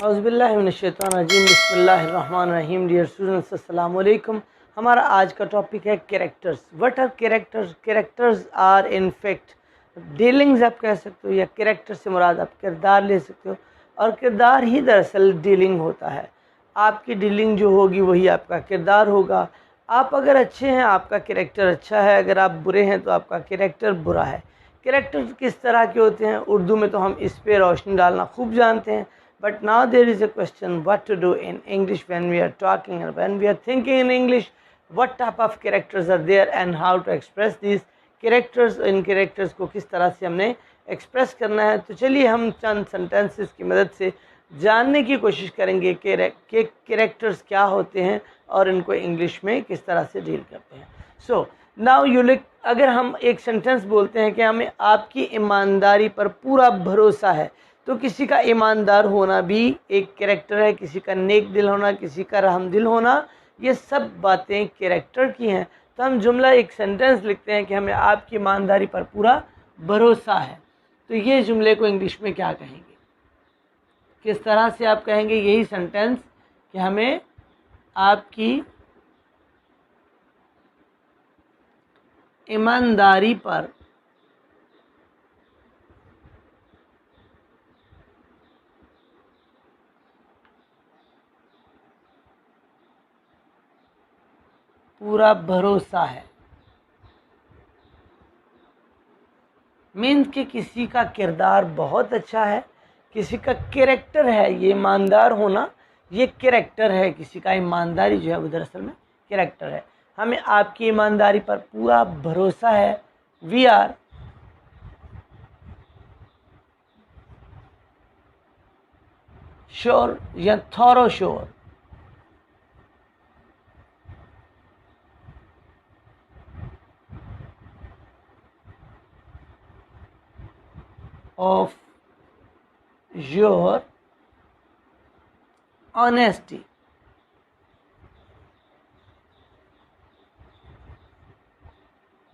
औज़ुबिल्लाहिमिनश्शैतानिर्रजीम बिस्मिल्लाहिर्रहमानिर्रहीम। Dear students, अस्सलाम वालेकुम। हमारा आज का टॉपिक है characters. What are characters? Characters are in fact dealings आप कह सकते हो, या कैरेक्टर से मुराद आप किरदार ले सकते हो, और किरदार ही दरअसल डीलिंग होता है। आपकी डीलिंग जो होगी वही आपका किरदार होगा। आप अगर अच्छे हैं आपका कैरेक्टर अच्छा है, अगर आप बुरे हैं तो आपका कैरेक्टर बुरा है। कैरेक्टर किस तरह के होते हैं उर्दू में तो हम इस पे रोशनी डालना खूब जानते हैं, but now there is a question what to do in English when we are talking and when we are thinking in English, what type of characters are there and how to express these characters। In characters को किस तरह से हमने express करना है। तो चलिए हम चंद सेंटेंसेस की मदद से जानने की कोशिश करेंगे कि कैरेक्टर्स क्या होते हैं और इनको इंग्लिश में किस तरह से डील करते हैं। सो नाउ यू लुक, अगर हम एक सेंटेंस बोलते हैं कि हमें आपकी ईमानदारी पर पूरा भरोसा है, तो किसी का ईमानदार होना भी एक कैरेक्टर है, किसी का नेक दिल होना, किसी का रहमदिल होना, ये सब बातें कैरेक्टर की हैं। तो हम जुमला एक सेंटेंस लिखते हैं कि हमें आपकी ईमानदारी पर पूरा भरोसा है। तो ये जुमले को इंग्लिश में क्या कहेंगे, किस तरह से आप कहेंगे यही सेंटेंस कि हमें आपकी ईमानदारी पर पूरा भरोसा है। मीन्स कि किसी का किरदार बहुत अच्छा है, किसी का कैरेक्टर है, ये ईमानदार होना ये कैरेक्टर है, किसी का ईमानदारी जो है वो दरअसल में कैरेक्टर है। हमें आपकी ईमानदारी पर पूरा भरोसा है। वी आर श्योर या thorough sure of your honesty।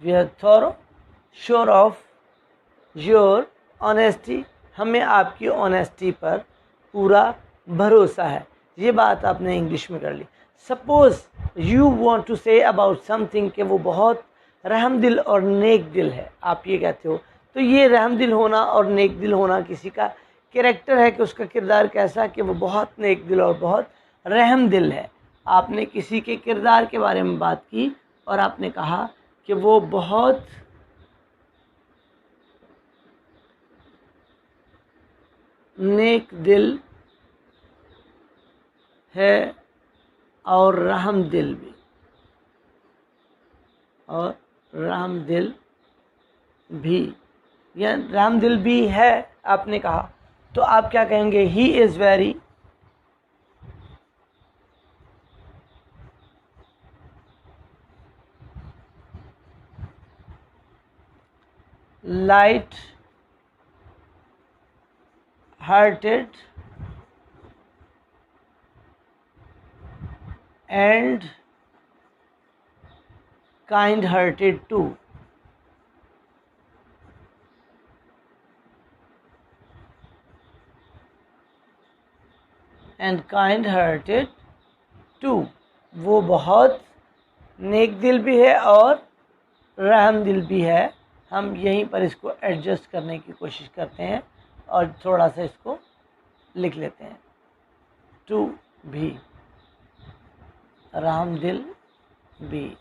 We are thorough, sure of your honesty। हमें आपकी ऑनेस्टी पर पूरा भरोसा है। ये बात आपने इंग्लिश में कर ली। Suppose you want to say about something कि वो बहुत रहमदिल और नेक दिल है, आप ये कहते हो, तो ये रहमदिल होना और नेक दिल होना किसी का कैरेक्टर है कि उसका किरदार कैसा है कि वो बहुत नेक दिल और बहुत रहम दिल है। आपने किसी के किरदार के बारे में बात की और आपने कहा कि वो बहुत नेक दिल है और रहम दिल भी, और रहम दिल भी, या राम दिल भी है आपने कहा, तो आप क्या कहेंगे? He is very light hearted and kind hearted too. And kind hearted too, वो बहुत नेक दिल भी है और रहम दिल भी है। हम यहीं पर इसको एडजस्ट करने की कोशिश करते हैं और थोड़ा सा इसको लिख लेते हैं। टू भी, रहम दिल भी,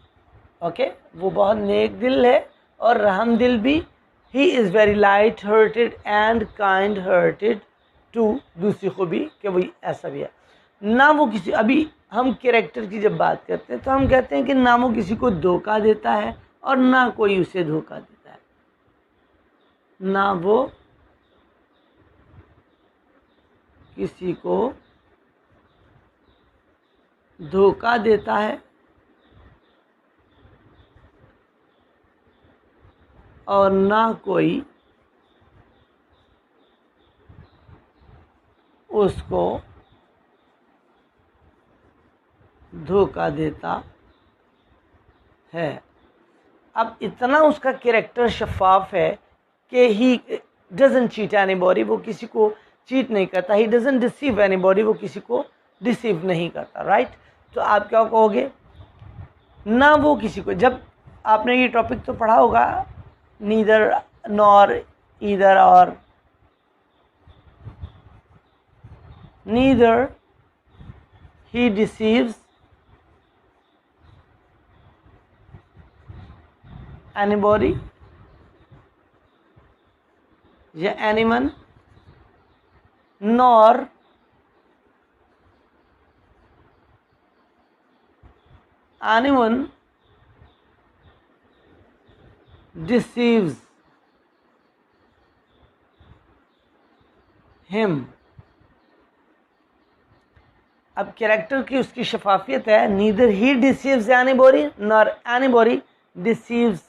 ओके, वो बहुत नेक दिल है और रहम दिल भी। He is very light hearted and kind hearted too, दूसरी खूबी कि वही ऐसा भी है ना वो किसी, अभी हम कैरेक्टर की जब बात करते हैं तो हम कहते हैं कि ना वो किसी को धोखा देता है और ना कोई उसे धोखा देता है। ना वो किसी को धोखा देता है और ना कोई उसको धोखा देता है। अब इतना उसका कैरेक्टर शफाफ है कि ही डजंट चीट एनीबॉडी, वो किसी को चीट नहीं करता, ही डजंट डिसीव एनीबॉडी, वो किसी को डिसीव नहीं करता, राइट। तो आप क्या कहोगे, ना वो किसी को, जब आपने ये टॉपिक तो पढ़ा होगा, नीदर नॉर ईदर और नीदर ही डिसीव्स एनीबॉडी या anyone, nor anyone deceives him। अब कैरेक्टर की उसकी शफाफियत है, neither he deceives anybody nor anybody deceives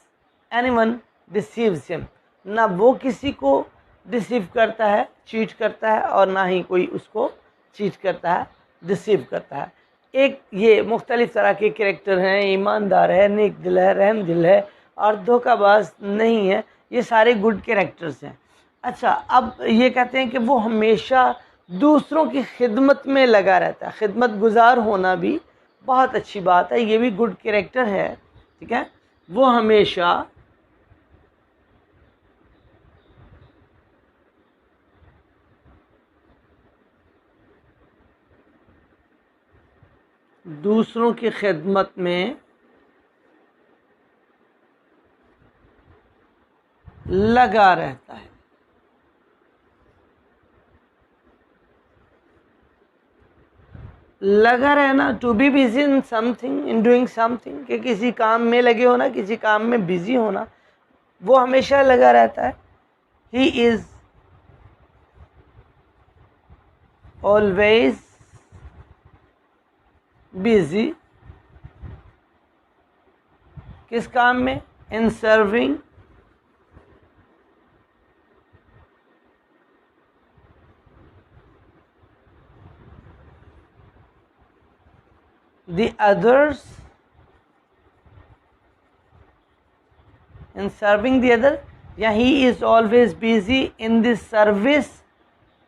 anyone deceives him, ना वो किसी को डिसीव करता है, चीट करता है, और ना ही कोई उसको चीट करता है, डिसीव करता है। एक ये मुख्तलिफ तरह के कैरेक्टर हैं, ईमानदार है, नेक दिल है, रहम दिल है और धोखाबाज नहीं है, ये सारे गुड कैरेक्टर्स हैं। अच्छा, अब ये कहते हैं कि वो हमेशा दूसरों की खिदमत में लगा रहता है, खिदमत गुजार होना भी बहुत अच्छी बात है, ये भी गुड कैरेक्टर है, ठीक है। वो हमेशा दूसरों की खिदमत में लगा रहता है। लगा रहना, to be busy in something, in doing something, कि किसी काम में लगे होना, किसी काम में बिजी होना, वो हमेशा लगा रहता है। ही इज ऑलवेज बिजी, किस काम में, इन serving the others, in serving the other, या he is always busy in the service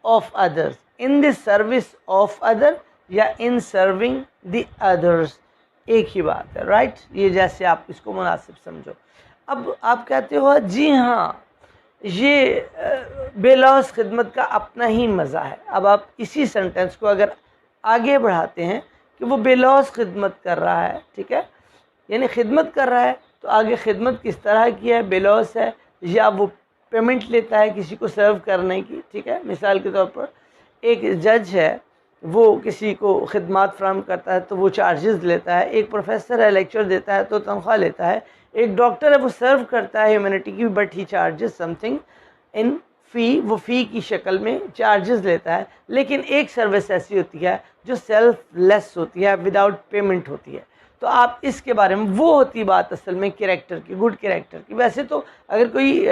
of others, in the service of other या in serving the others, एक ही बात है, राइट। ये जैसे आप इसको मुनासिब समझो। अब आप कहते हो जी हाँ, ये बेलौस खिदमत का अपना ही मज़ा है। अब आप इसी सेंटेंस को अगर आगे बढ़ाते हैं कि वो बेलौस खिदमत कर रहा है, ठीक है, यानी खिदमत कर रहा है, तो आगे खिदमत किस तरह की है, बेलौस है या वो पेमेंट लेता है किसी को सर्व करने की, ठीक है। मिसाल के तौर पर एक जज है, वो किसी को खिदमत फ्राहम करता है तो वो चार्जेस लेता है, एक प्रोफेसर है लेक्चर देता है तो तनख्वाह लेता है, एक डॉक्टर है वो सर्व करता है ह्यूमैनिटी की, but he charges something in fee, वो फ़ी की शक्ल में चार्जेस लेता है। लेकिन एक सर्विस ऐसी होती है जो सेल्फलेस होती है, विदाउट पेमेंट होती है। तो आप इसके बारे में, वो होती बात असल में कैरेक्टर की, गुड कैरेक्टर की। वैसे तो अगर कोई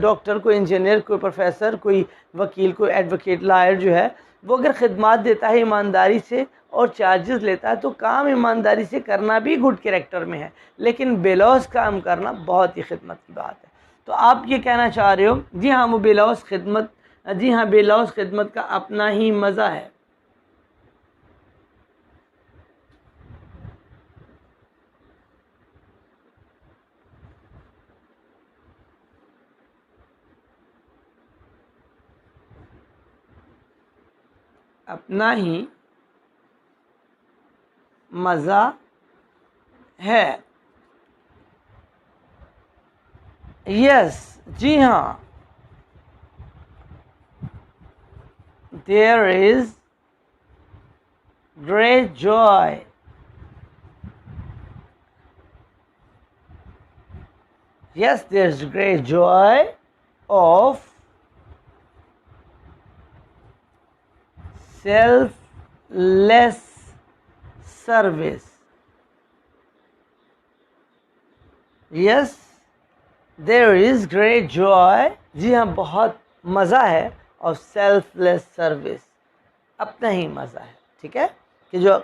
डॉक्टर, कोई इंजीनियर, कोई प्रोफेसर, कोई वकील, कोई एडवोकेट, लॉयर जो है, वो अगर खिदमत देता है ईमानदारी से और चार्जेस लेता है, तो काम ईमानदारी से करना भी गुड कैरेक्टर में है। लेकिन बेलौस काम करना बहुत ही खिदमत की बात है। तो आप ये कहना चाह रहे हो, जी हाँ वो बेलौस खिदमत, जी हाँ बेलौस खिदमत का अपना ही मज़ा है। अपना ही मज़ा है। यस, जी हाँ, there is great joy, yes, there's great joy of selfless service. Yes, there is great joy, जी हाँ बहुत मज़ा है, और सेल्फलेस सर्विस, अपना ही मज़ा है, ठीक है, कि जो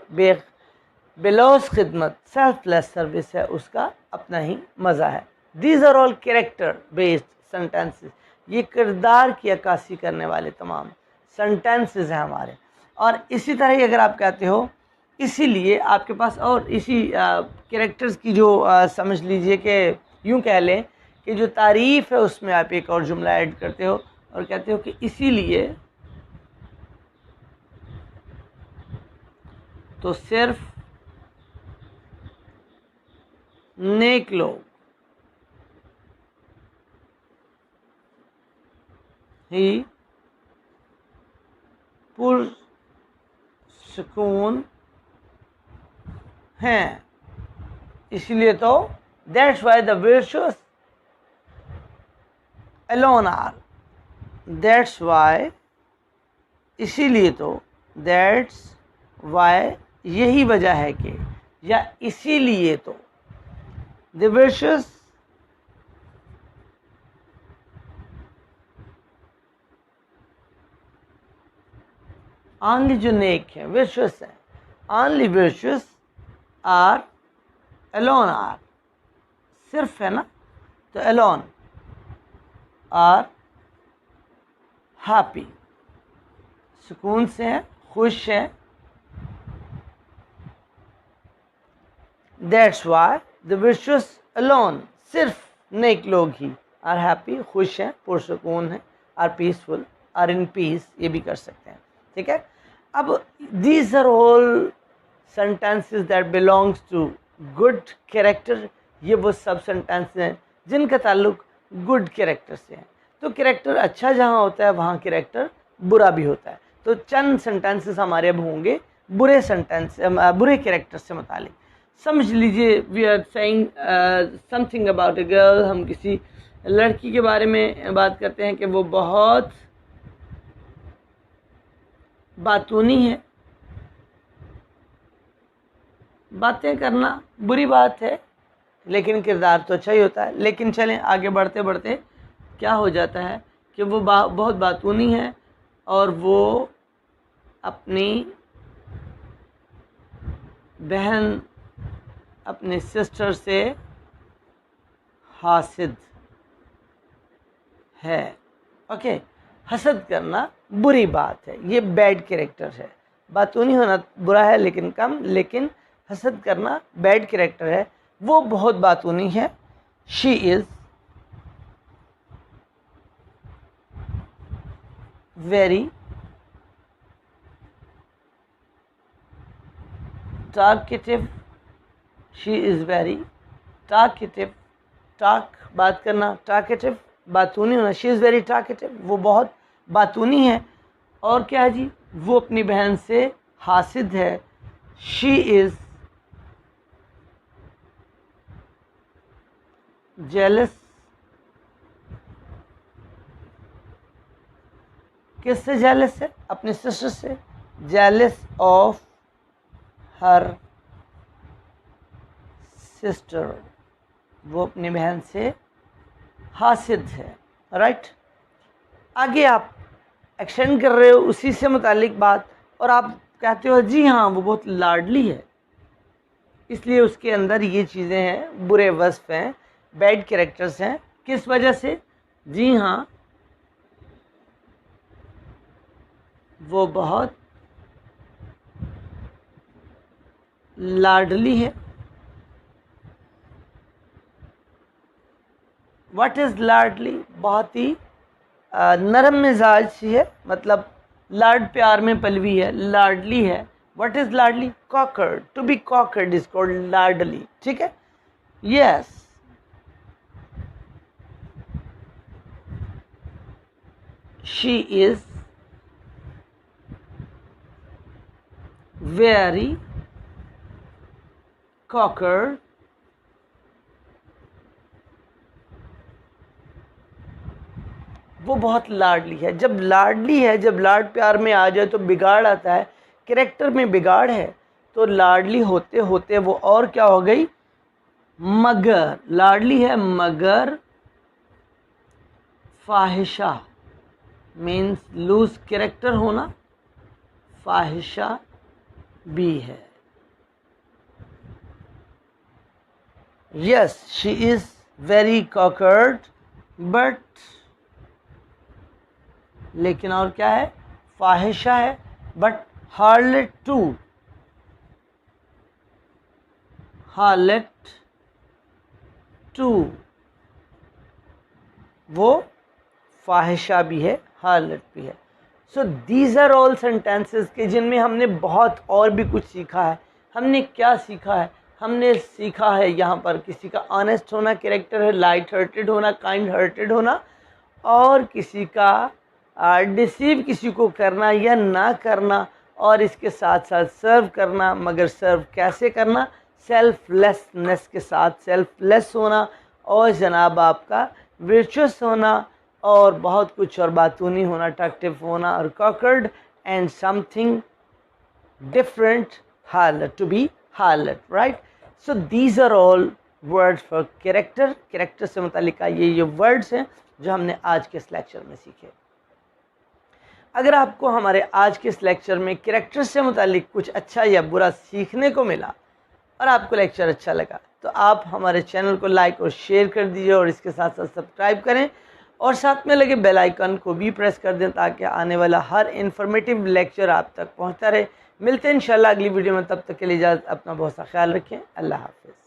बेलौस खिदमत सेल्फलेस सर्विस है उसका अपना ही मज़ा है। These are all character based sentences, ये किरदार की अक्कासी करने वाले तमाम सेंटेंसेस हैं हमारे। और इसी तरह ही अगर आप कहते हो, इसीलिए आपके पास और इसी कैरेक्टर्स की जो समझ लीजिए कि यूँ कह लें कि जो तारीफ़ है उसमें आप एक और जुमला ऐड करते हो और कहते हो कि इसीलिए तो सिर्फ नेक लोग ही पुरसुकून हैं, इसलिए तो that's why the virtuous alone are, that's why, इसीलिए तो, दैट्स वाई, यही वजह है कि, या इसीलिए तो, द virtuous only, जो नेक है, virtuous है, only virtuous are, alone are, सिर्फ है ना, तो alone are happy, सुकून से हैं, खुश हैं। That's why the virtuous alone, सिर्फ नेक लोग ही, आर हैप्पी, खुश हैं, पुरसुकून हैं, are peaceful, are in peace, ये भी कर सकते हैं। ठीक है। अब these are all sentences that belongs to good character, ये वो सब सेंटेंस हैं जिनका ताल्लुक गुड कैरेक्टर से है। तो कैरेक्टर अच्छा जहाँ होता है वहाँ कैरेक्टर बुरा भी होता है। तो चंद सेंटेंसेस हमारे अब होंगे बुरे सेंटेंस, बुरे कैरेक्टर से मुतालिक। समझ लीजिए, we are saying something about a girl, हम किसी लड़की के बारे में बात करते हैं कि वो बहुत बातूनी है। बातें करना बुरी बात है, लेकिन किरदार तो अच्छा ही होता है। लेकिन चलें आगे बढ़ते बढ़ते क्या हो जाता है कि वो बहुत बातूनी है और वो अपनी बहन, अपने सिस्टर से हासिद है। ओके, हसद करना बुरी बात है, ये बैड कैरेक्टर है। बातूनी होना बुरा है लेकिन कम, लेकिन हसद करना बैड कैरेक्टर है। वो बहुत बातूनी है। She is very talkative, she is very talkative, talk बात करना, talkative बातूनी होना, she is very talkative, वो बहुत बातूनी है। और क्या है जी, वो अपनी बहन से हासिद है। she is jealous, किससे जेलस है? अपने सिस्टर से। जेलस ऑफ हर सिस्टर, वो अपनी बहन से हासिद है। राइट, आगे आप एक्शन कर रहे हो उसी से मुतालिक बात, और आप कहते हो जी हाँ वो बहुत लाडली है, इसलिए उसके अंदर ये चीज़ें हैं, बुरे वस्फ हैं, बैड कैरेक्टर्स हैं। किस वजह से? जी हाँ वो बहुत लाडली है। व्हाट इज़ लाडली? बहुत ही नरम मिजाज सी है, मतलब लाड प्यार में पलवी है, लाडली है। व्हाट इज़ लाडली? Cockered, to be cockered is called लाडली। ठीक है, yes. She is very cockered, वो बहुत लाडली है। जब लाडली है, जब लाड प्यार में आ जाए तो बिगाड़ आता है, कैरेक्टर में बिगाड़ है। तो लाडली होते होते वो और क्या हो गई? मगर। लाडली है मगर फाहिशा, मीन्स लूज कैरेक्टर होना, फाहिशा भी है। Yes, she is very cockered, but लेकिन और क्या है? फाहिशा है, बट हार्लेट टू वो फाहिशा भी है, हार्लेट भी है। So these are all sentences के जिनमें हमने बहुत और भी कुछ सीखा है। हमने क्या सीखा है? हमने सीखा है यहाँ पर किसी का ऑनेस्ट होना कैरेक्टर है, लाइट हार्टेड होना, काइंड हार्टेड होना, और किसी का डिसीव किसी को करना या ना करना, और इसके साथ साथ सर्व करना, मगर सर्व कैसे करना? सेल्फलेसनेस के साथ, सेल्फलेस होना, और जनाब आपका वर्चुअस होना, और बहुत कुछ और बातूनी होना, अट्रैक्टिव होना, और cockered and something different, harlot, to be harlot, right. So these are all words for character. Character से मुतालिक ये वर्ड्स हैं जो हमने आज के इस लेक्चर में सीखे। अगर आपको हमारे आज के इस लेक्चर में कैरेक्टर से मुतालिक कुछ अच्छा या बुरा सीखने को मिला और आपको लेक्चर अच्छा लगा, तो आप हमारे चैनल को लाइक और शेयर कर दीजिए, और इसके साथ साथ सब्सक्राइब करें, और साथ में लगे बेल आइकन को भी प्रेस कर दें ताकि आने वाला हर इन्फॉर्मेटिव लेक्चर आप तक पहुंचता रहे। मिलते हैं इंशाल्लाह अगली वीडियो में, तब तक के लिए इजाज़त, अपना बहुत सा ख्याल रखें। अल्लाह हाफ़िज़।